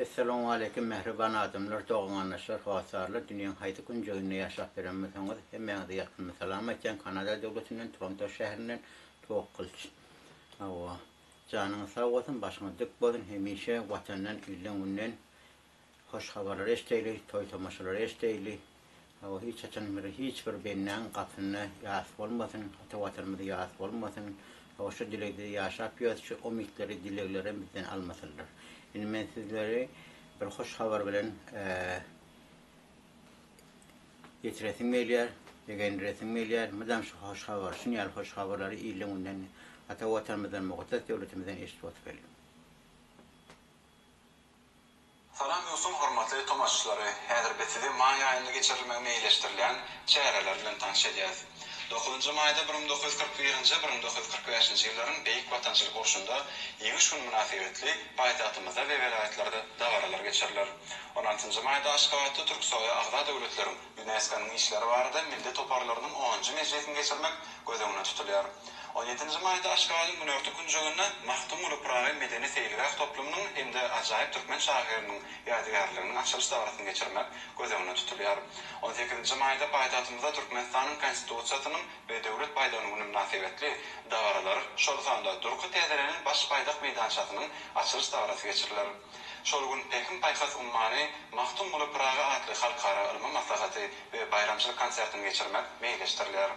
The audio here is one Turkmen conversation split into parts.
Esselamu aleyküm mehriban adamlar, doğanlaşlar, hasarlar, dünyanın haydi güncüğünde yaşap verenmesiniz. Hemen de yakın selametken Kanada devletinden, Toronto şehrinden çok kılç. Canın sağ olsun, başına dik bolun, hemişe vatandan, ilden, unnen, hoş haberler esteyli, toy tamaşalar esteyli. Hiç açanmır, hiçbir benden katını yas olmasın, hatta vatanımızı yas olmasın. Şu dilekleri yaşap yiyoruz, şu umutları, dilekleri bizden almasınlar. Yani ben sizleri bir hoş haber bilen getiresim geliyor, resim geliyor. Madem şu hoş haber, şunu yal hoş haberleri iyiliğinden, hatta vatanımızdan, muhtaç devletimizden eşit vatfeli. Salam olsun hormatly tomaşçylary. Häzir beside may aýynda geçirilmegi meýleşdirilen çäreler bilen tanış edýäs. 9-njy maýda 1941-nji 1945-nji ýyllaryň beýik watançylyk urşunda ýeňiş gün münasibetli paýtagtymyzda we welaýatlarda dawralar geçiriler. 16-njy maýda Aşgabatda Türk sowy agza döwletleriň UNESCO-nyň işleri barada milli toparlarynyň 10-njy mejlisini geçirmek göz öňüne tutulýar. 17-nji maýda Aşgabatlyň Münörtü günjeginde Mahtum uly Praga medeni seýlgah toplumynyň hem-de ajaýyp türkmen şahyrnyň ýadygarlygynyň açylyş dawrasyny geçirmek göz öňüne tutulýar. 18-nji maýda paýtagtymyzda Türkmenistanyň konstitusiýasynyň we döwlet paýdanynyň münasibetli dawralar şol sanda Durky Täzerenin baş paýdak meýdançasynyň açylyş dawrasy geçiriler. Şol gün Pekin paýkas ummany Mahtum uly Praga atly halkara ilmi maslahaty we bayramçylyk konsertini geçirmek meýleşdirilýär.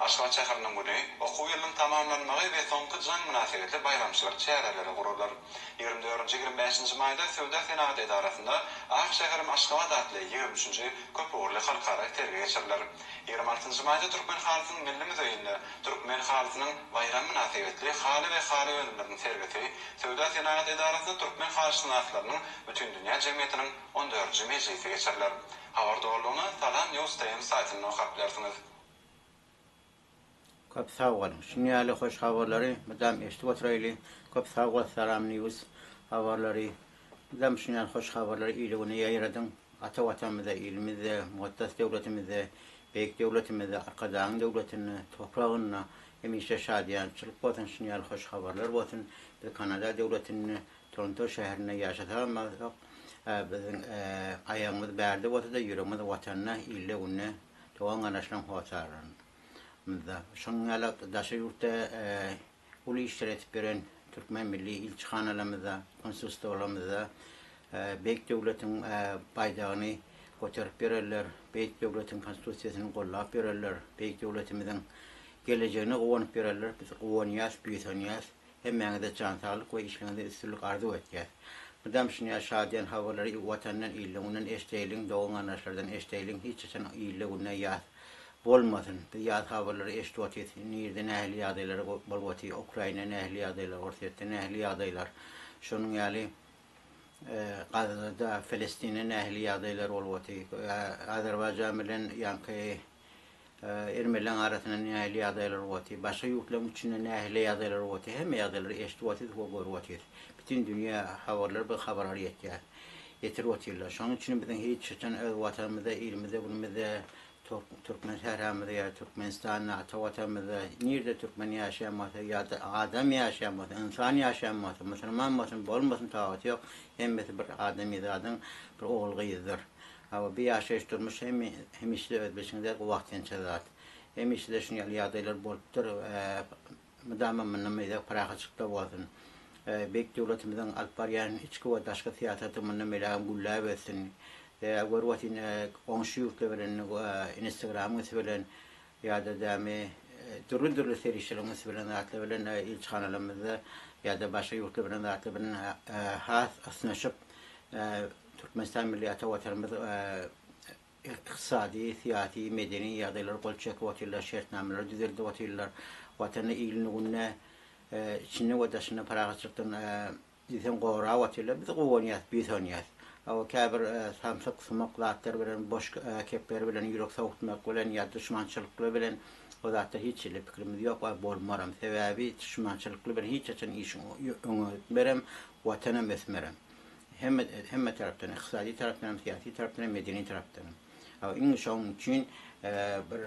Aşgabat şäheriniň güni okuw ýylynyň tamamlanmagy we soňky jaň münasibetli bayramçylyk çäreleri gurulýar. 24-25-nji maýda Söwda Senaty edarasynda Ak şäherim Aşgabat atly 23-nji köpürli halkara terge geçiriler. 26-njy maýda Türkmen halasynyň milli müzeýinde Türkmen halasynyň bayram münasibetli haly we haly öňleriniň sergisi Söwda Senaty edarasynda Türkmen halyşynaslarynyň bütün dünýä jemgyýetiniň 14-nji mejlisi geçiriler. Hawardorlugyna Salam News Time saýtyny okap bilersiňiz. Köp sağ olun. Şünyali hoş haberleri, madem eşit oturaylı, köp sağ ol, Salam News haberleri, madem şünyali hoş haberleri iyiliğini yayradın, ata vatanımıza, ilimizde, muhtaç devletimizde, büyük devletimizde, arkadan devletini, toprağına, hemişe şadiyançılık olsun, şünyali hoş haberler olsun, bir Kanada devletini, Toronto şehrine yaşatamazsak, bizim ayağımız berdi olsa da yüreğimiz vatanına, iyiliğine, doğan anaşlan hoşarlarını. Şoňala daşa ýurtda uly iştiret beren Türkmen milli ilçihanalarymyzda, konsulstowlarymyzda beýik döwletiň paýdagyny göterip bererler, beýik döwletiň konstitusiýasyny gollap bererler, beýik döwletimiziň gelejegini gowanyp bererler. Biz gowanyýas, büýsenýäs, hemmeňize can saglyk we işlerinde üstünlük arzu etýäs. Madem şuňa şadiýan habarlary watandan ýylygynyň eşdeýliň, doğan anaşlardan eşdeýliň hiç açan ýylygyna ýaz bolmasın. Ýaz habarlary eşdip etýär. Nirde nähli ýagdaýlar bolýar, Ukraina nähli ýagdaýlar, Russiýada nähli ýagdaýlar. Şonuň ýaly Gazada, Filistinde nähli ýagdaýlar bolýar. Azerbaýjan bilen ýanky Ermeniler arasynda nähli ýagdaýlar bolýar. Başga ýurtlar üçin nähli ýagdaýlar bolýar. Hemme ýagdaýlary eşdip etýär we görüp etýär. Bütün dünýä habarlary bu habar ýetýär. Ýetirip etýärler. Şonuň üçin biziň hiç açan öz watanymyzda, ilimizde, bulumyzda Türkmen şäherimizde ya Türkmenistan'da atawatamızda nirde Türkmen ýaşaýanmasa ya da adam ýaşaýanmasa, insan ýaşaýanmasa, musulman bolmasyn, bolmasyn tawaty ýok. Hemmesi bir adam ýazyň bir ogul gyzdyr. Hawa bir ýaşaýyş durmuş hemişde öz beşiňde wagtynça zat. Hemişde şuňa ýagdaýlar bolupdyr. Madama meňe paraga çykda bolsun. Beýik döwletimiziň alyp barýan içki we daşky siýasaty meňe meýle gullap etsin. Gorwatin onşu ýurtlar bilen Instagram'y bilen ýa-da däme türlü serişlerimiz bilen atlar bilen ilçihanalarymyzda ýa-da başga ýurtlar bilen atlar bilen has asnaşyp Türkmenistan milli atawatarymyz iqtisadi, siýasy, medeni ýagdaýlar bolçak wagtlar şertnameler düzeldi wagtlar watany ýylygyna içine we daşyna paraga çykdan ýeten gowra wagtlar biz gowanyýas, büýsenýäs. Awa käbir samsak sumaklatlar bilen boş kepler bilen ýürek sowutmak bilen ýa düşmançylyklar bilen o zatda hiç ile pikrimiz ýok we bolmaram. Sebäbi düşmançylyklar bilen hiç açan iş öňe berem, watana mesmerem. Hemme tarapdan, iqtisadi tarapdan, siýasy tarapdan, medeni tarapdan. Awa iň şoň üçin bir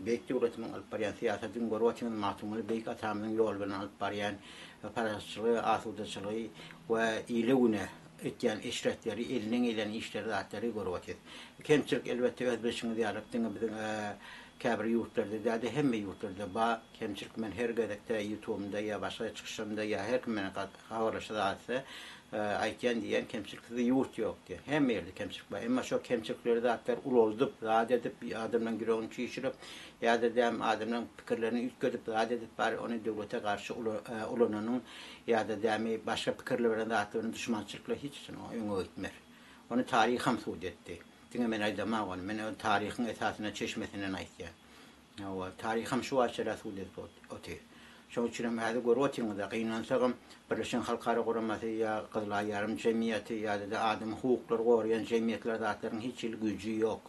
beýik döwletimiň alyp barýan siýasatyny görwatyn mahtumly beýik atamynyň ýol bilen alyp barýan paraçylygy, asudaçylygy we ýylygyny etken işretleri, elinin eyleni işleri zatları görüp kemçilik elbette özbeşini diyalıktığını bizim käbir ýurtlarda da hemme ýurtlarda ba kemçilik men her gedekde YouTube'da ya başga çıkışımda ya her kim meni habarlaşa atsa aýtýan diýen kemçilikde ýurt ýok diýär. Hemme ýerde kemçilik bar. Emma şo kemçilikleri de atlar uloldup, zat edip bir adamdan güroň çyşyryp ya da dem adamdan pikirlerini üýtgedip zat edip bar onu döwlete garşy ulananyň ya da demi başga pikirlerine de atlaryň düşmançylykla hiç öňe gitmer. Onu taryh ham suud etdi. Diňe men aýdama gon, men o taryhyň esasyna çeşmesinden aýtýar. O taryh ham şu açyra suud etdi oty. Şoň üçin hem hadi görüyortiňiz da gynansagyň Birleşen Halkara Guramasy ya Gyzlar Ýarym Jemgyýeti ya da adam hukuklary goraýan jemgyýetler zatlaryň hiç güýji ýok.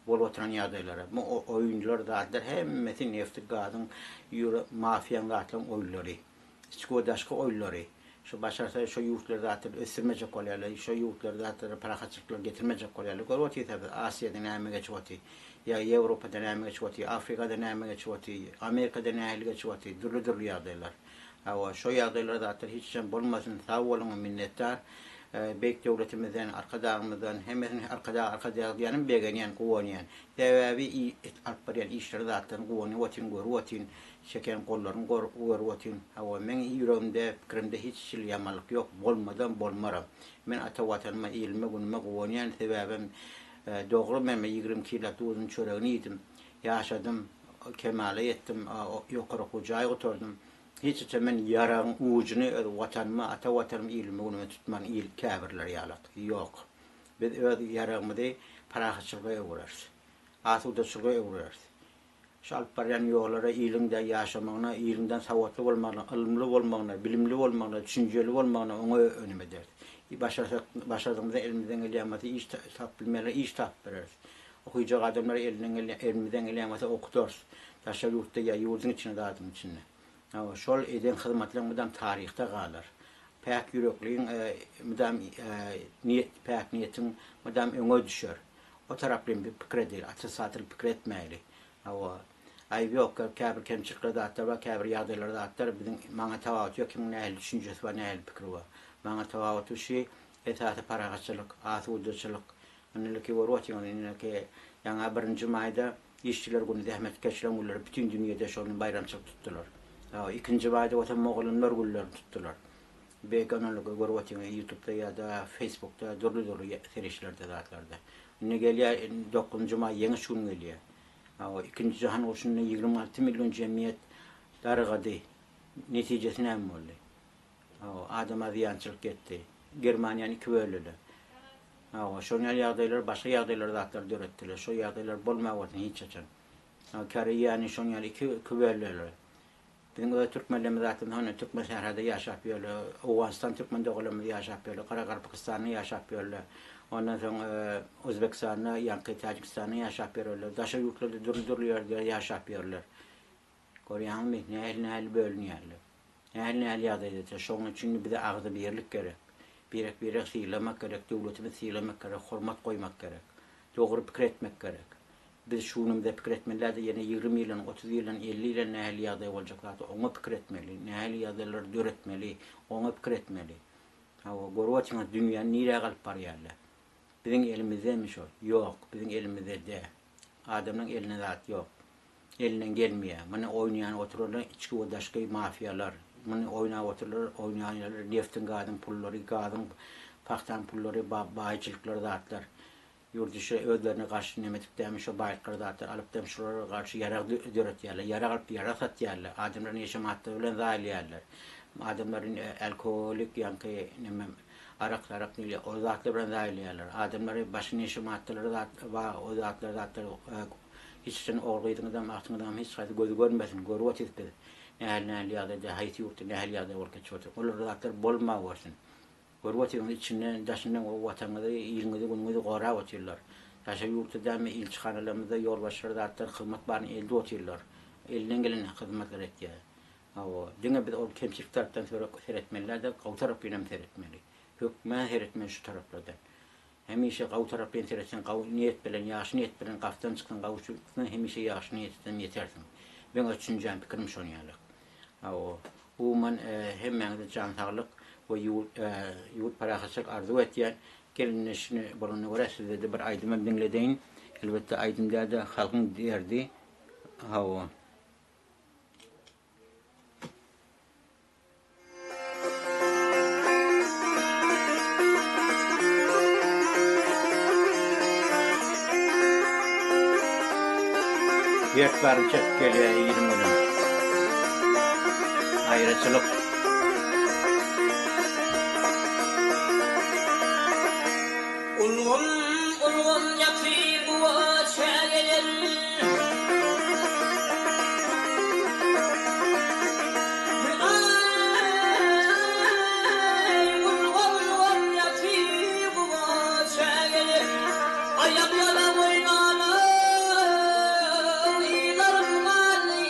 Bol oturan ýagdaýlara. Bu oýunçylar zatlar hemmesi nefti gadyň ýüre mafiýaň zatlaryň oýlary. Skodaşky oýlary. Şu başarsa şu ýurtlarda zatlar ösürmejek bolýarlar, şu ýurtlarda zatlar parahatçylyklar getirmejek bolýarlar. Görüyortiňiz Asyýada näme geçýär? Ya Ýewropada näme geçýär? Afrikada näme geçýär? Amerikada näme geçýär? Dürli ýagdaýlar. Hawa şo ýagdaýlarda zatlar hiç hem bolmasyn, sag bolun minnetdar. Bek döwletimizden, arkadagymyzdan, hemmesini arkada ýanym begenýän, gowanýan. Sebäbi alpbaryan işleri zatlaryň gowany görüyortiň, şeken gollaryň görüyortiň. Hawa men ýüregimde, pikirimde hiç ýamalyk ýok, bolmadan bolmaram. Men ata watanyma ilme günüme gowanýan sebäbim dogry men 22 ýyl uzun çöregini ýedim. Ýaşadym, kemale ýetdim, ýokary gojaý oturdum. Hiç men ýaragyň ujuny watanyma, ata watanyma ilme günüme tutman il käbirler ýalat. Ýok. Biz öz ýaragymyzy parahatçylyga öwrärs. Asudaçylyga öwrärs. Şalparyan ýollara ilinde ýaşamagyna, ilinden sawatly bolmagyna, ilmli bolmagyna, bilimli bolmagyna, düşünjeli bolmagyna oňa önüm eder. Başardığımızda elimizden gelýänmesi iş tap bilmeler, iş tap bereriz. Okuyacak adamlar elimizden gelýänmesi okutors. Taşa ýurtda ya ýurdun içine de adamın içine. Şol eden hyzmatlaryň taryhda galar. Päk ýürekliň mudam niyet päk niýetiň mudam öňe düşer. O tarapdan bir pikir edil, atsatyl pikir etmäli. Aýby ýok, käbir kemçilikler zatlar we käbir ýagdaýlar zatlar biziň maňa tawat ýok, kimin nähili düşünjesi we nähili pikiri bar. Maňa tawat şu esasy paragatçylyk, asudaçylyk. Meniki görüyortiň, meniki ýa-da 1-nji maýda işçiler güni zähmet geçiren günler bütün dünýede şonu bayramçylyk tutdular. 2-nji maýda watan moğollar günlerini tutdular. Beganlygy görüyortiň YouTube'da ýa-da Facebook'da dürli serişlerde zatlarda. Ne gelýär 9-njy maý ýeňi şun gelýär. 2-nji jahan urşunyň 26 million jemgyýet dargady. Netijesi näme boldy? Adama ziyançylyk etdi. Germaniýany 2 bölüdi. Şoňa ýagdaýlar, başga ýagdaýlar zatlar döretdiler. Şo ýagdaýlar bolmaýatyn hiç açan. Koreýany şoňa 2 bölüdi. Bizim de Türkmenlerimiz zaten hani Türkmen şehrinde yaşap ýöler, Awganistan Türkmen döwletlerinde yaşap ýöler, Karagarpykystanda yaşap ýöler. Ondan soň Özbekistanda, ýa-da Tajikistanda yaşap ýöler. Daşa ýurtlarda dürli ýerde yaşap ýöler. Görýänmi? Nähili bölünýärler. Nähili ýagdaýda şoň üçin bize agdy birlik gerek. Birek sylamak gerek, döwletimiz sylamak gerek, hormat goýmak gerek. Dogry pikir etmek gerek. Biz şunumda pikir etmelerde ýene 20 ýyl, 30 ýyl, 50 ýyl nähili ýagdaý boljak zat, oňa pikir etmeli, nähili ýagdaýlar döretmeli, oňa pikir etmeli. Görüyortiňiz dünýä nire galyp barýarlar. Biziň elimizdemi şo? Ýok, biziň elimizde de. Adamyň eline zat ýok. Elinden gelmeýär. Mana oýnaýan otururlar içki we daşky mafiýalar. Mana oýnap otururlar, neftin gadyň pullary, gadyň paxtan pullary, baýçylyklar zatlar. Ýurtdyşy özlerine garşy nemetipdämi şo baýlyklar zatlar alyp dem şolara garşy ýarag döretýärler, ýarag alyp ýarag satýarlar. Adamlaryň ýaşamatdy bilen zaýlýarlar. Adamlaryň alkoholik ýa-da näme arak nile o zatlar bilen zaýlýarlar. Adamlary başyny ýaşamatdylary zat we o zatlar hiçsin orgydyňdan aktyňdan hiç gaýdy gözi görmesin, görüyortiz biz. Nähili ýagdaýda haýsy ýurtda nähili ýagdaý bolup geçýär. Olar zatlar bolmaýarsyn. Görüyortiň içinden daşyndan o watanyňyzy, ýylyňyzy, günüňizi gorap otyrlar. Daşa ýurtda ilçixanalarymyzda ýolbaşçylar zatlar hyzmat baryny elde otyrlar. Elinden gelen hyzmatlar etýär. Diňe biz o kemçilik tarapdan seretmelerde gaw tarap bilen seretmeli. Hökmen seretmen şu taraplardan. Hemişe gaw tarap bilen seretsen gaw niýet bilen, ýaşy niýet bilen gaftan çykan gaw üçin hemişe ýaşy niýetden ýetersiň. Ben üçinjän pikirim şoňalyk. Bu man hemmeňde jan saglyk ve yurt parakasık arzu etyen gelinleşini bulunduğuna göre size de bir aydıma dinledeyin. Elbette aydımda da halkın derdi hava. Yert barınca geliyor 20 gün. Ayrıcılık. Ulgun ulgun yatır bu çegeler. Ay ulgun ulgun yatır bu çegeler. Ayaklara oynana ilarım mani.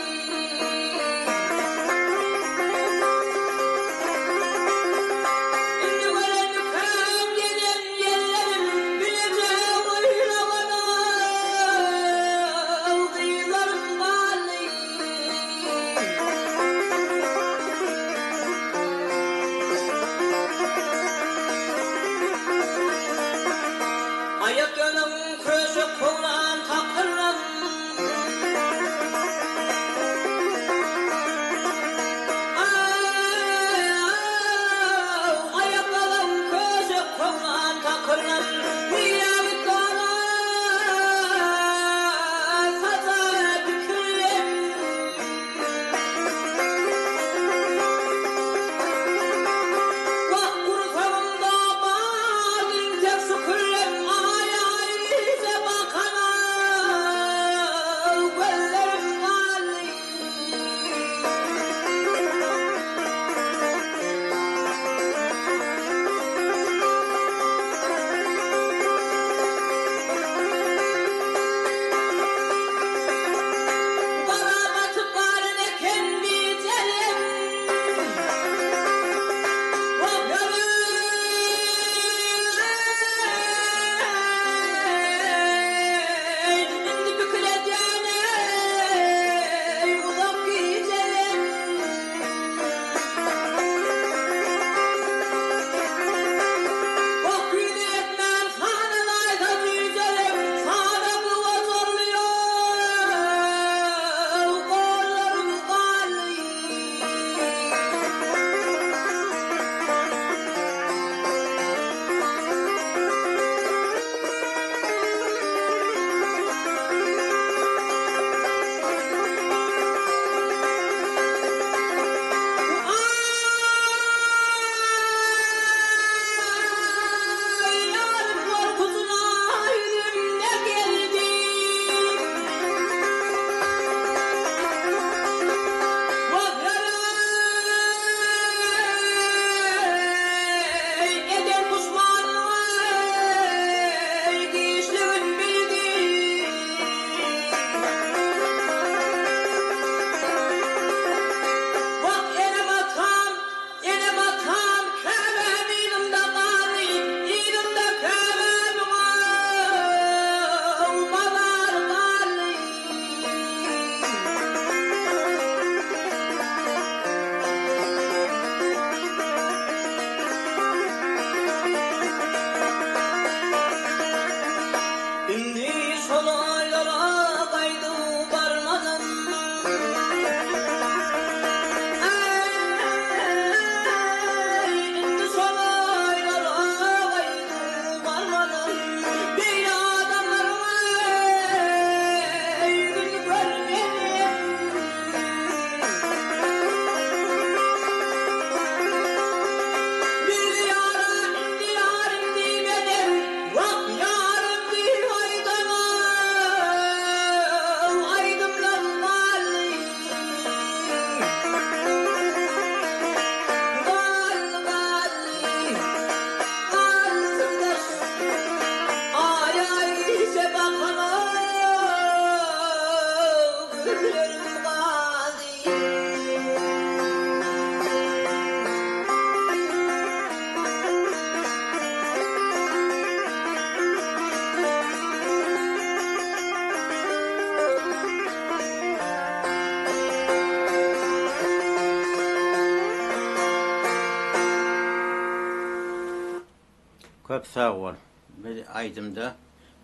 Köp sağ ol. Bir aydımda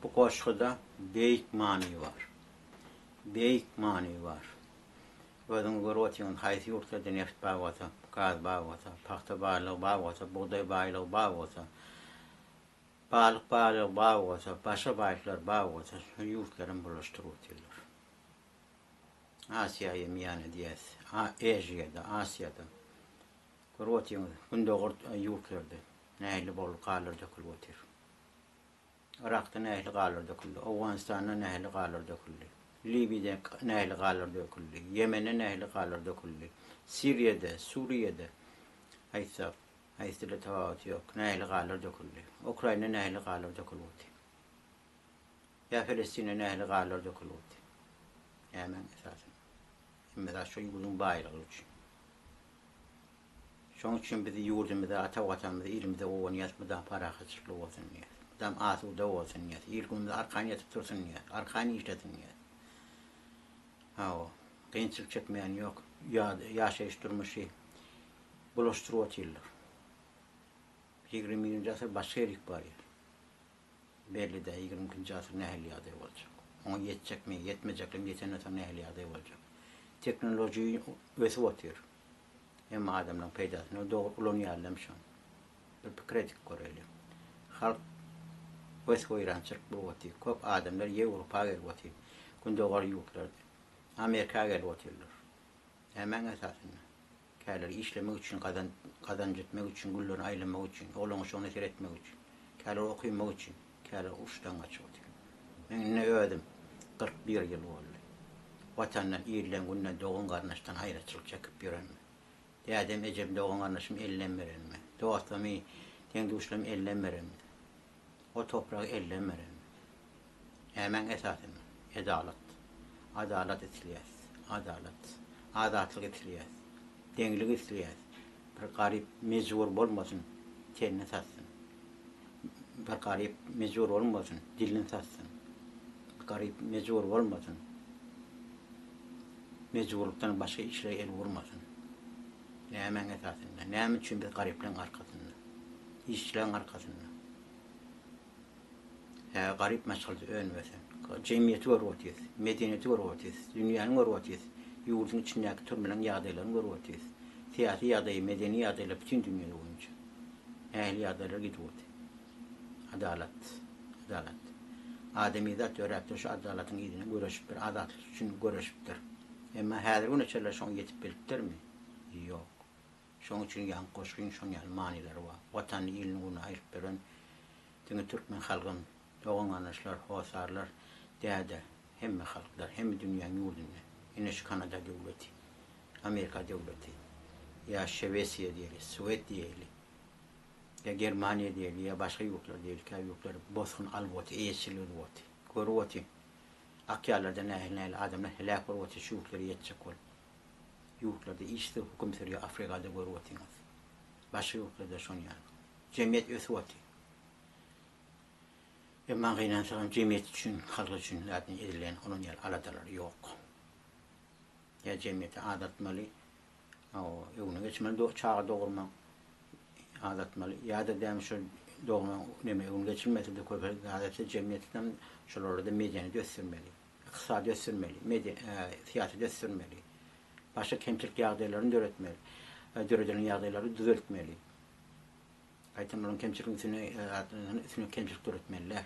bu koşkuda büyük mani var. Büyük mani var. Özün görüyorsun haysi yurtlarda neft bağvata, gaz bağvata, paxta bağlığı bağvata, buğday bağlığı bağvata, balık bağlığı bağvata, başka bağlıklar bağvata, şu yurtların buluşturuyorlar. Asya'ya miyane diyez, Asya'da, Asya'da. Görüyorsun, gündoğur yurtlarda nehli bol qalır dökülüyor. Irak'ta nehli qalır döküldü, Afganistan'da nehli qalır döküldü. Libya'da nehli qalır döküldü, Yemen'de nehli qalır döküldü, Suriye'de, Suriye'de hayıstıyla tavavut yok, nehli qalır döküldü, Ukrayna nehli qalır döküldü, ya Filistin'e nehli qalır döküldü. Hemen esasen. Mesela şu yurdun bayrağı için. Şunun için bizi yurdumuzda, ata vatanımızda, ilimizde o niyetmeden para kaçırlı olsun niyet. Adam asuda olsun niyet. İlgimizde arkani yatıp dursun niyet. Arkani işletin niyet. Gençlik çekmeyen yok. Yaşayış durmuşu buluşturuyorlar. 20. asır başka yerik var ya. Belli de 20. asır nehliyade olacak. Ona yetecek mi, yetmeyecek mi, yetene sonra nehliyade olacak. Teknolojiyi ösü atıyor. Hem adamların peydasını doğru kullanıyordum şu an. Bir kritik koyuyorum. Halk ösü koyuran çırpı atıyor. Kop adamlar Avrupa'ya gel atıyor. Gündoğru yurtlarda. Amerika'ya gel atıyorlar. Hemen esasında. Kârleri işlemek için, kazanç etmek için, güllerini aylamak için, oğlunu şunu seyretmek için, kârleri okuymak için, kârleri uçtan açıyor. Ben ne öğredim? 41 yıl oldu. Vatandan, iyiliğin günden doğun kardeşten ayrıçılık çekip yörenme. Diyadem ecem doğun kardeşim ellen verenme. Doğatlımı, dengi uçlamı ellen verenme. O toprağı ellen verenme. Hemen esasında. Adalet. Adalet etiliyez. Adalet. Adatlık etiliyez. Dengilik etiliyez. Bir garip mecbur olmasın. Tenini satsın. Bir garip mecbur olmasın. Dilini satsın. Bir garip mecbur olmasın. Mecburluktan başka işlere el vurmasın. Hemen esasında. Hemen için bir gariplerin arkasında. İşçilerin arkasında. Garip meşgalde önmesin. Cemiyeti görüyoruz. Medeniyeti görüyoruz. Dünyanın görüyoruz. Yurdun içindeki türmelen yağdaylarını görüyoruz. Siyasi yağdayı, medeni yağdayla bütün dünyada boyunca. Ehli yağdaylar gidiyor. Adalet. Adalet. Ademi zat öğretti şu adaletin iyiliğini görüşüptür. Adalet için görüşüptür. Ama her gün içerler şunu yetip biliptir mi? Yok. Şunun için yan koşkun, şunun yan manileri var. Vatanı iyiliğini bunu ayırıp veren. Çünkü Türkmen halkın doğun anlaşlar, hosarlar, değerde hem halklar, hem dünyanın yurdunda. Yine şu Kanada devleti, Amerika devleti, ya Şevesiye diyelim, Suvet diyelim, ya Germaniye diyelim, ya başka yurtlar diyelim, köy yurtları, bozkun alvoti, eğiçili alvoti, görüvoti. Akyalarda nehle adamlar helak olvoti, şu yurtları yetecek ol. Yurtlarda işte hüküm sürüyor, Afrika'da görüvoti. Başka yurtlarda şun yani. Cemiyet ösvoti. Ben gıynan cemiyet için, halk için zaten edilen onun yer aladaları yok. Ya cemiyeti adatmalı, evine geçmeli, çağı doğurma adatmalı. Ya da demiş şu doğurma, evine geçilmesi de koyup, adeti cemiyetten şuralarda medyani göstermeli, iktisadi göstermeli, siyasi göstermeli. Başka kemçilik yağdaylarını döretmeli, döretlerin yağdayları düzeltmeli. Aytamların kemçiliğin üstüne kemçilik döretmeliler.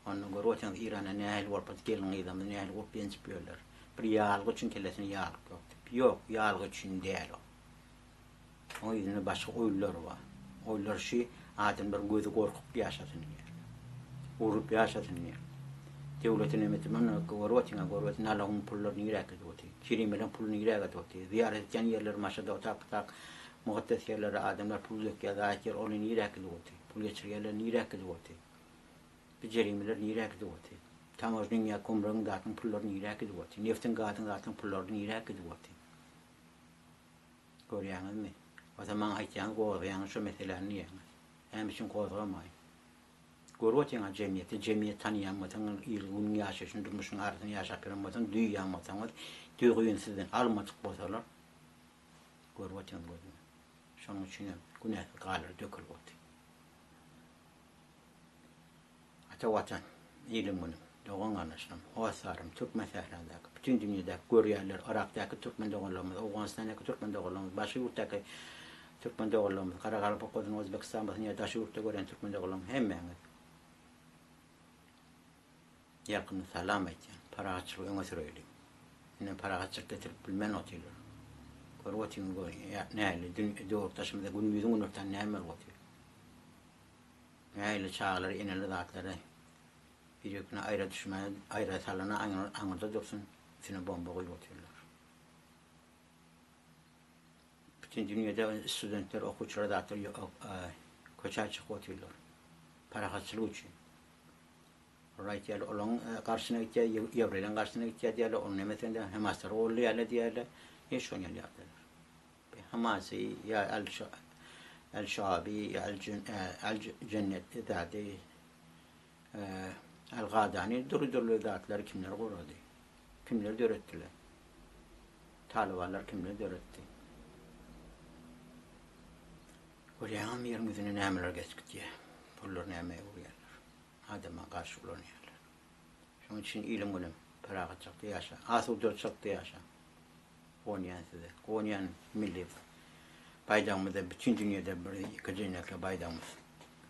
Onun görüyorsanız İran'a nehil var, gelin idamda nehil var, benziyorlar. Bir yağlık için kellesine yağlık yok. Yok, yağlık için değil o. O yüzden başka oyunlar var. Oyunlar şey, adamlar gözü korkup yaşasın yer. Uğrup yaşasın yer. Devletin emetinden görüyorsun, Allah'ın pullarını yürek ediyordu. Kirimelerin pulunu yürek ediyordu. Ziyaret eden yerler maşada otak, muhaddes yerlere adamlar pul döküyor, ait yer onu yürek ediyordu. Pul geçir yerlerini yürek ediyordu. Becerimeler yürek ediyordu. Tamajının ya kumrağın dağıtın pullarını yürek ediyordu. Neftin dağıtın pullarını yürek ediyordu. Görüyorsunuz mu? O zaman aytyan kovalayan şu meselelerini yiyiniz. Hem için kovalamayın. Görüyorsunuz cemiyeti tanıyanmadan, ilginin yaşayışını, durmuşun arasını yaşayamadan, duyuyanmadan, duyguyu sizden almadık bozarlar. Görüyorsunuz. Şunun için günah kalır, dökülüyordu. ata vatan ilim günüm. Doğan anlaşım, Hoasarım, Türkmen sahradaki, bütün dünyadaki görüyorlar, Irak'taki Türkmen doğullarımız, Afganistan'daki Türkmen doğullarımız, başka yurttaki Türkmen doğullarımız, Karakalpako'dan Özbekistan basın taşı yurtta gören Türkmen doğullarımız hemmeğimiz. Yakını salam etken, para açılığı öne sürüyleyim. Yine para açılık getirip bilmen otuyorlar. Görüyorsun ne öyle, doğru taşımda günümüzün günürten ne emel otuyor. Ne öyle çağları, ineli dağıtları, bir yüküne ayrı düşmeye, ayrı salına anında dursun, içine bomba koyup oturuyorlar. Bütün dünyada studentler, okuyucular dağıtıyor, koçar çıkıp oturuyorlar. Para kaçılığı için. Right yani onun karşısına gideceği, Yavru'yla karşısına gideceği diyorlar, onun emesinde Hamas'lar oğlu yerle diyorlar, hiç onu yapıyorlar. Hamasi, ya El-Şabi, ya El-Cennet, dağıtı, El-Gadani, duru dağıtları kimler kuruldu? Kimler de öğrettiler? Talibanlar kimler de öğretti? Oraya yerin yüzüne nemeler geçtik diye. Bunlar nemeye vuruyorlar. Adama karşı kullanıyorlar. Şunun için ilim günüm, para çıktı yaşa. Asıl dört çıktı yaşa. Konyan size. Konyan milli baydağımızda, bütün dünyada bir kıcınlıkla baydağımız.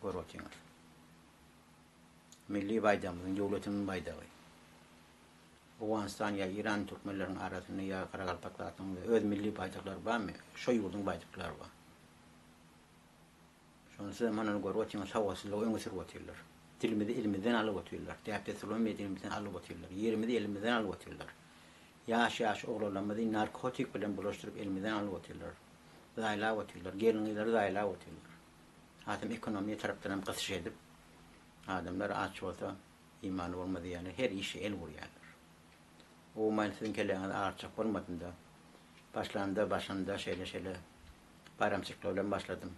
Görüyorsunuz. Milli baydağımızın, devletimin baydağı. Afganistan ya İran Türkmenlerin arasında ya Karakalpaklar'ın öz milli baydaklar var mı? Şu yurdun baydaklar var. Şunu size manını görüyorsunuz, havasıyla öne sürüyorlar. Dilimizi elimizden alıp atıyorlar. Depresyonu elimizden alıp atıyorlar. Yerimizi elimizden alıp atıyorlar. Yaş oğullarımızı narkotik bilen bulaştırıp elimizden alıp atıyorlar. Zayla atıyorlar. Gelinleri zayla atıyorlar. Adam ekonomiye taraftan kısış edip adamlar aç olsa imanı olmadı yani her işi el vuruyorlar. O maalesef kelleğine ağırçak olmadığında başlarında şeyle bayram çıklarıyla başladım.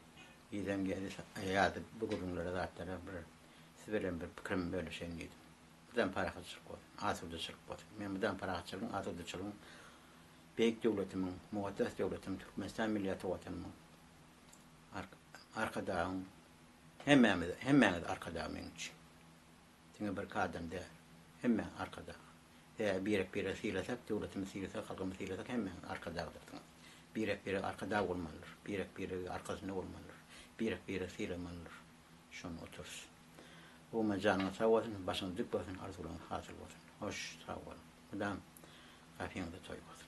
İzem geldi, yazdı bu kurumlara zaten size bir fikrim böyle şeyliydi. Buradan para kaçırıp koydum, asılda çıkıp koydum. Ben buradan para kaçırdım, asılda çıkıp büyük devletimin, muhaddes devletimin, Türkmenistan milliyeti vatanımın arkadağım, hemen arkadağım benim için. Çünkü bir kadın değil, hemen arkadağım. Bir siylesek, devletimiz siylesek, halkımız siylesek hemen arkadağıdır. Bir arkadağı olmalıdır, bir arkasında olmalıdır, bir siylemalıdır. Şunu otursun. O canına sağ olsun, başına dik olsun, arzularına hasıl olsun. Hoş sağ olun. Madem, afiyet olsun.